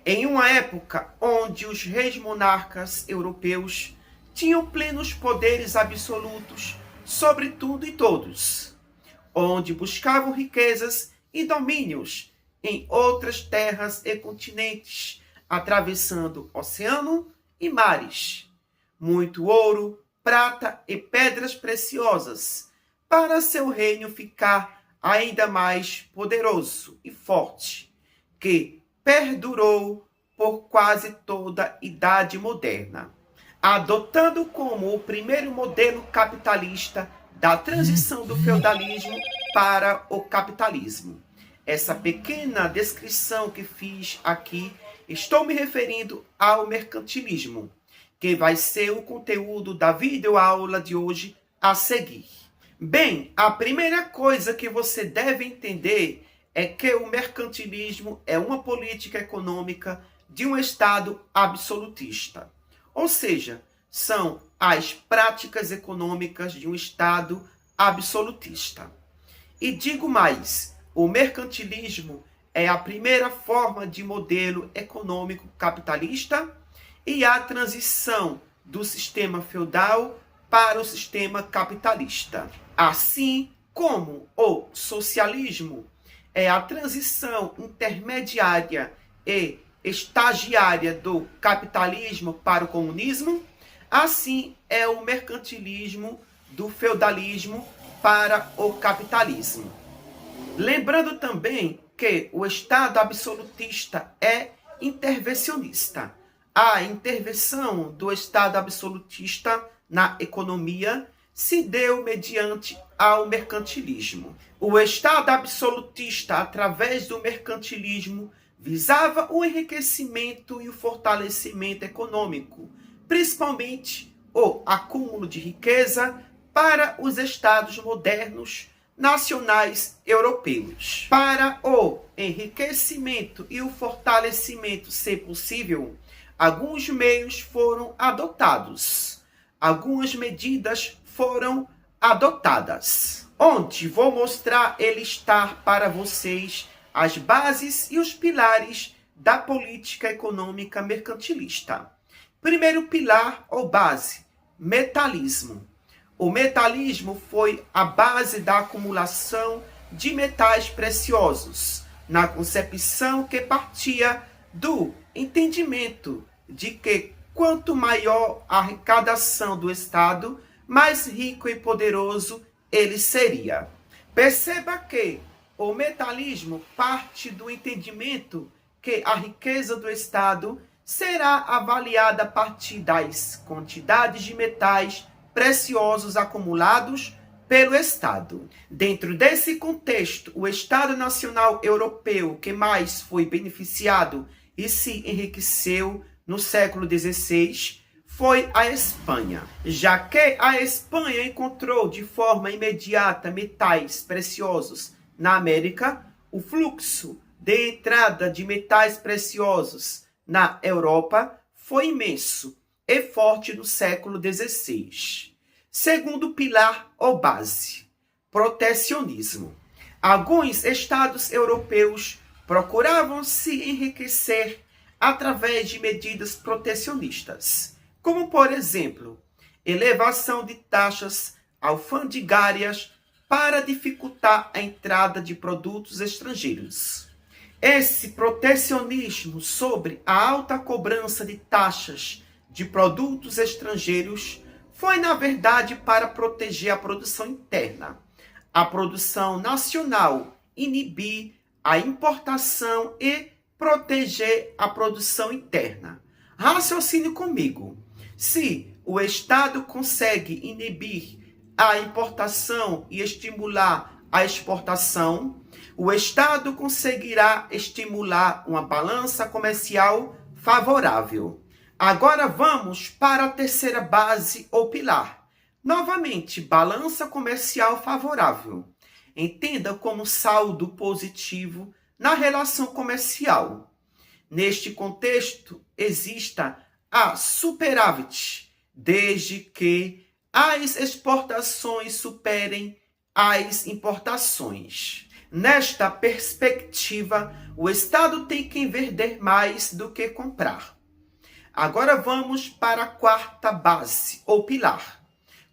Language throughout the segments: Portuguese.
Em uma época onde os reis monarcas europeus tinham plenos poderes absolutos sobre tudo e todos, onde buscavam riquezas e domínios em outras terras e continentes, atravessando oceano e mares, muito ouro, prata e pedras preciosas, para seu reino ficar ainda mais poderoso e forte, que perdurou por quase toda a Idade Moderna, adotando como o primeiro modelo capitalista da transição do feudalismo para o capitalismo. Essa pequena descrição que fiz aqui, estou me referindo ao mercantilismo, que vai ser o conteúdo da videoaula de hoje a seguir. Bem, a primeira coisa que você deve entender é que o mercantilismo é uma política econômica de um Estado absolutista. Ou seja, são as práticas econômicas de um Estado absolutista. E digo mais, o mercantilismo é a primeira forma de modelo econômico capitalista e a transição do sistema feudal para o sistema capitalista. Assim como o socialismo é a transição intermediária e estagiária do capitalismo para o comunismo, assim é o mercantilismo do feudalismo para o capitalismo. Lembrando também que o Estado absolutista é intervencionista. A intervenção do Estado absolutista na economia se deu mediante ao mercantilismo. O Estado absolutista, através do mercantilismo, visava o enriquecimento e o fortalecimento econômico, principalmente o acúmulo de riqueza para os estados modernos nacionais europeus. Para o enriquecimento e o fortalecimento ser possível, alguns meios foram adotados, algumas medidas foram adotadas, onde vou mostrar e listar para vocês as bases e os pilares da política econômica mercantilista. Primeiro pilar ou base, metalismo. O metalismo foi a base da acumulação de metais preciosos, na concepção que partia do entendimento de que quanto maior a arrecadação do Estado, mais rico e poderoso ele seria. Perceba que o metalismo parte do entendimento que a riqueza do Estado será avaliada a partir das quantidades de metais preciosos acumulados pelo Estado. Dentro desse contexto, o Estado Nacional Europeu que mais foi beneficiado e se enriqueceu no século XVI foi a Espanha, já que a Espanha encontrou de forma imediata metais preciosos na América. O fluxo de entrada de metais preciosos na Europa foi imenso e forte no século XVI. Segundo pilar ou base, protecionismo. Alguns estados europeus procuravam se enriquecer através de medidas protecionistas, como, por exemplo, elevação de taxas alfandegárias para dificultar a entrada de produtos estrangeiros. Esse protecionismo sobre a alta cobrança de taxas de produtos estrangeiros foi, na verdade, para proteger a produção interna, a produção nacional, inibir a importação e proteger a produção interna. Raciocine comigo. Se o Estado consegue inibir a importação e estimular a exportação, o Estado conseguirá estimular uma balança comercial favorável. Agora vamos para a terceira base ou pilar. Novamente, balança comercial favorável. Entenda como saldo positivo na relação comercial. Neste contexto, exista a superávit, desde que as exportações superem as importações. Nesta perspectiva, o Estado tem que vender mais do que comprar. Agora vamos para a quarta base, ou pilar.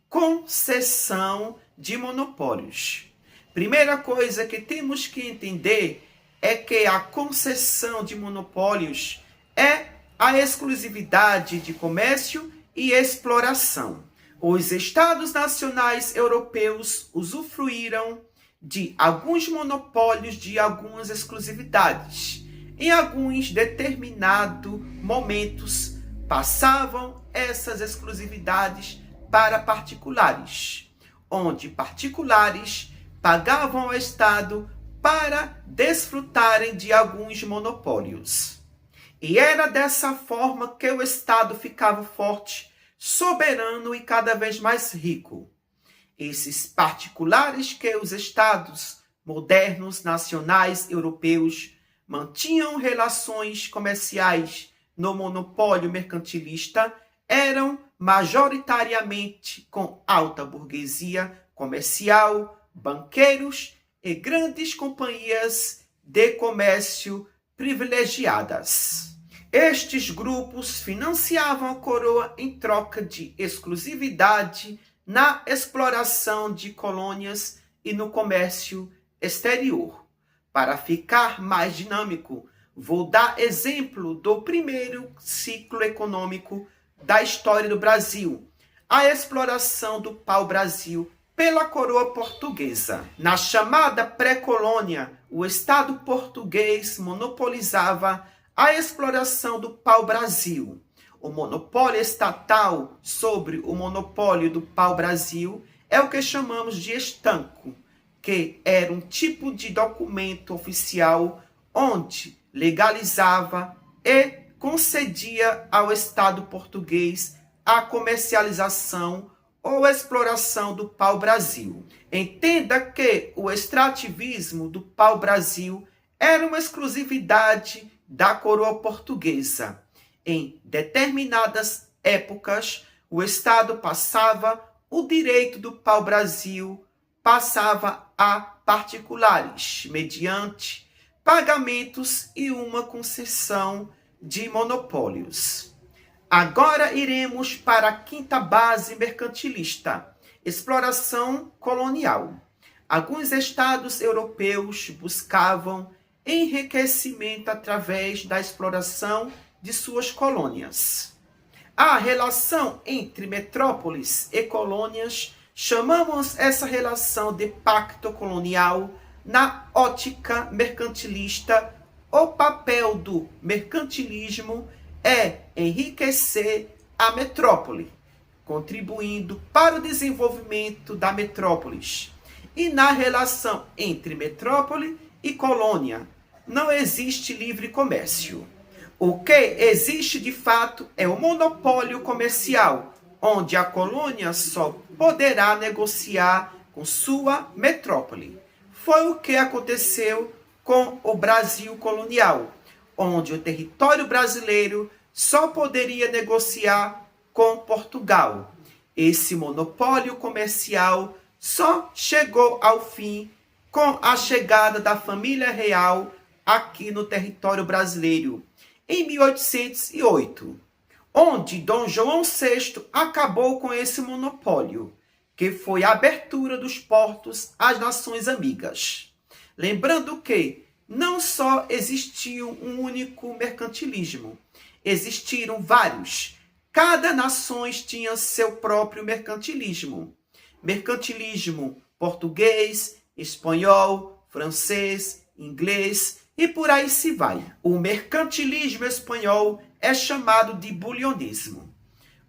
Concessão de monopólios. Primeira coisa que temos que entender é que a concessão de monopólios é a exclusividade de comércio e exploração. Os Estados nacionais europeus usufruíram de alguns monopólios, de algumas exclusividades. Em alguns determinados momentos, passavam essas exclusividades para particulares, onde particulares pagavam ao Estado para desfrutarem de alguns monopólios. E era dessa forma que o Estado ficava forte, soberano e cada vez mais rico. Esses particulares que os Estados modernos, nacionais, europeus, mantinham relações comerciais no monopólio mercantilista, eram majoritariamente com alta burguesia comercial, banqueiros e grandes companhias de comércio privilegiadas. Estes grupos financiavam a coroa em troca de exclusividade na exploração de colônias e no comércio exterior. Para ficar mais dinâmico, vou dar exemplo do primeiro ciclo econômico da história do Brasil, a exploração do pau-brasil pela coroa portuguesa. Na chamada pré-colônia, o Estado português monopolizava a exploração do pau-brasil. O monopólio estatal sobre o monopólio do pau-brasil é o que chamamos de estanco, que era um tipo de documento oficial onde legalizava e concedia ao Estado português a comercialização ou exploração do pau-brasil. Entenda que o extrativismo do pau-brasil era uma exclusividade da coroa portuguesa. Em determinadas épocas, o Estado passava o direito do pau-brasil, passava a particulares, mediante pagamentos e uma concessão de monopólios. Agora iremos para a quinta base mercantilista, exploração colonial. Alguns estados europeus buscavam enriquecimento através da exploração de suas colônias. A relação entre metrópoles e colônias, chamamos essa relação de pacto colonial. Na ótica mercantilista, o papel do mercantilismo é enriquecer a metrópole, contribuindo para o desenvolvimento da metrópolis. E na relação entre metrópole e colônia, não existe livre comércio. O que existe de fato é o monopólio comercial, onde a colônia só poderá negociar com sua metrópole. Foi o que aconteceu com o Brasil colonial, onde o território brasileiro só poderia negociar com Portugal. Esse monopólio comercial só chegou ao fim com a chegada da família real aqui no território brasileiro, em 1808, onde Dom João VI acabou com esse monopólio, que foi a abertura dos portos às nações amigas. Lembrando que não só existiu um único mercantilismo, existiram vários. Cada nação tinha seu próprio mercantilismo. Mercantilismo português, espanhol, francês, inglês e por aí se vai. O mercantilismo espanhol é chamado de bulionismo.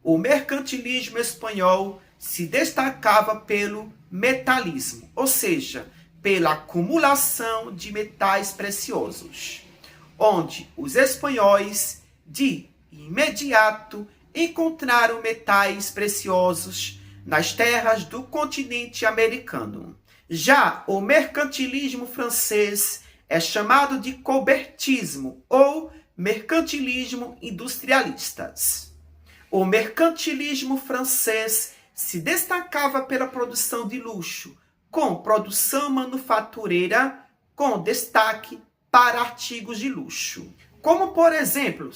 O mercantilismo espanhol se destacava pelo metalismo, ou seja, pela acumulação de metais preciosos, onde os espanhóis de imediato encontraram metais preciosos nas terras do continente americano. Já o mercantilismo francês é chamado de colbertismo ou mercantilismo industrialistas. O mercantilismo francês se destacava pela produção de luxo, com produção manufatureira com destaque para artigos de luxo, como, por exemplo,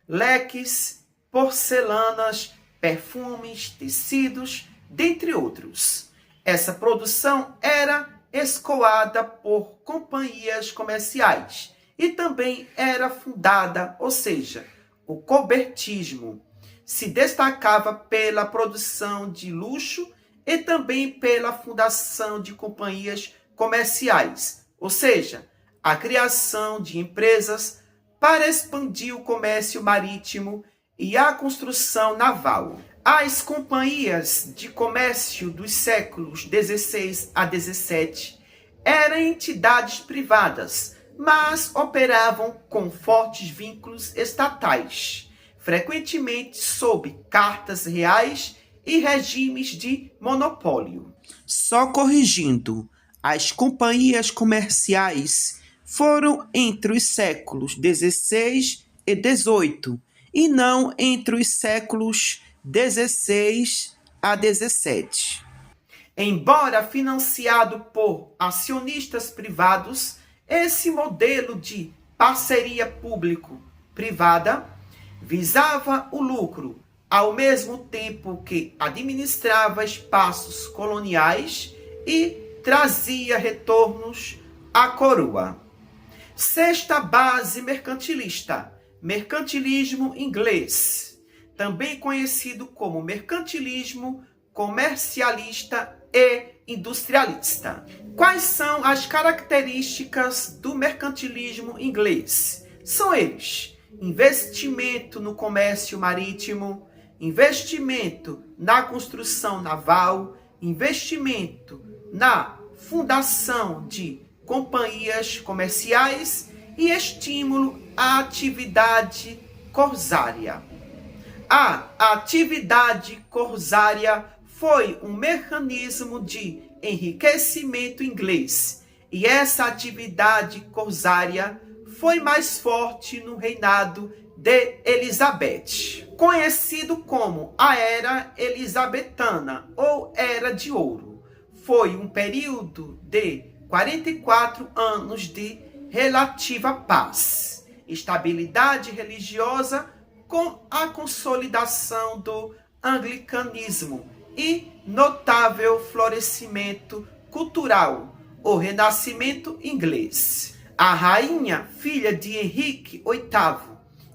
leques, porcelanas, perfumes, tecidos, dentre outros. Essa produção era escoada por companhias comerciais e também era fundada, ou seja, o cobertismo se destacava pela produção de luxo e também pela fundação de companhias comerciais, ou seja, a criação de empresas para expandir o comércio marítimo e a construção naval. As companhias de comércio dos séculos XVI a XVII eram entidades privadas, mas operavam com fortes vínculos estatais, frequentemente sob cartas reais e regimes de monopólio. Só corrigindo, as companhias comerciais foram entre os séculos XVI e XVIII, e não entre os séculos XVI a XVII. Embora financiado por acionistas privados, esse modelo de parceria público-privada visava o lucro, ao mesmo tempo que administrava espaços coloniais e trazia retornos à coroa. Sexta base mercantilista, mercantilismo inglês, também conhecido como mercantilismo comercialista e industrialista. Quais são as características do mercantilismo inglês? São eles: investimento no comércio marítimo, investimento na construção naval, investimento na fundação de companhias comerciais e estímulo à atividade corsária. A atividade corsária foi um mecanismo de enriquecimento inglês, e essa atividade corsária foi mais forte no reinado de Elizabeth, conhecido como a Era Elizabetana ou Era de Ouro. Foi um período de 44 anos de relativa paz, estabilidade religiosa com a consolidação do anglicanismo e notável florescimento cultural, o Renascimento inglês. A rainha, filha de Henrique VIII,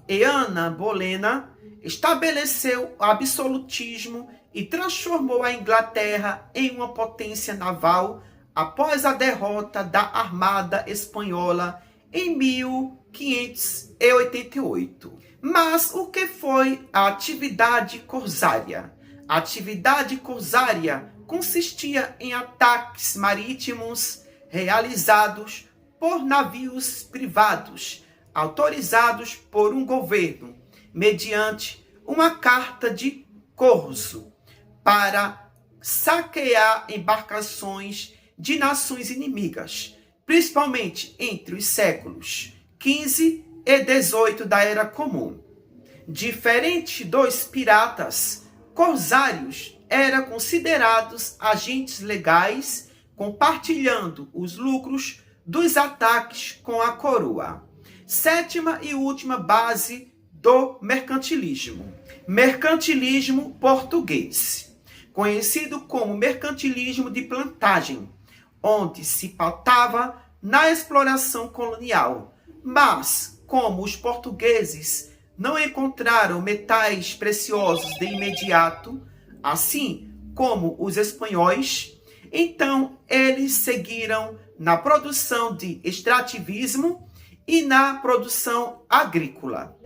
e Ana Bolena, estabeleceu o absolutismo e transformou a Inglaterra em uma potência naval após a derrota da Armada Espanhola em 1588. Mas o que foi a atividade corsária? A atividade corsária consistia em ataques marítimos realizados por navios privados, autorizados por um governo, mediante uma carta de corso, para saquear embarcações de nações inimigas, principalmente entre os séculos XV e XVIII da Era Comum. Diferente dos piratas, corsários eram considerados agentes legais, compartilhando os lucros dos ataques com a coroa. Sétima e última base do mercantilismo. Mercantilismo português, conhecido como mercantilismo de plantagem, onde se pautava na exploração colonial. Mas, como os portugueses não encontraram metais preciosos de imediato, assim como os espanhóis, então eles seguiram na produção de extrativismo e na produção agrícola.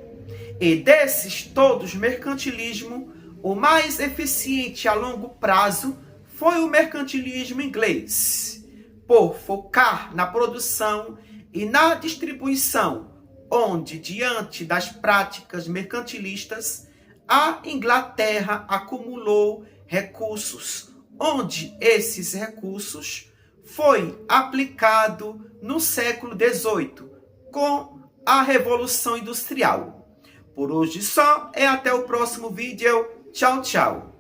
E desses todos mercantilismo, o mais eficiente a longo prazo foi o mercantilismo inglês, por focar na produção e na distribuição, onde, diante das práticas mercantilistas, a Inglaterra acumulou recursos, onde esses recursos foi aplicado no século XVIII, com a Revolução Industrial. Por hoje só, e até o próximo vídeo. Tchau, tchau.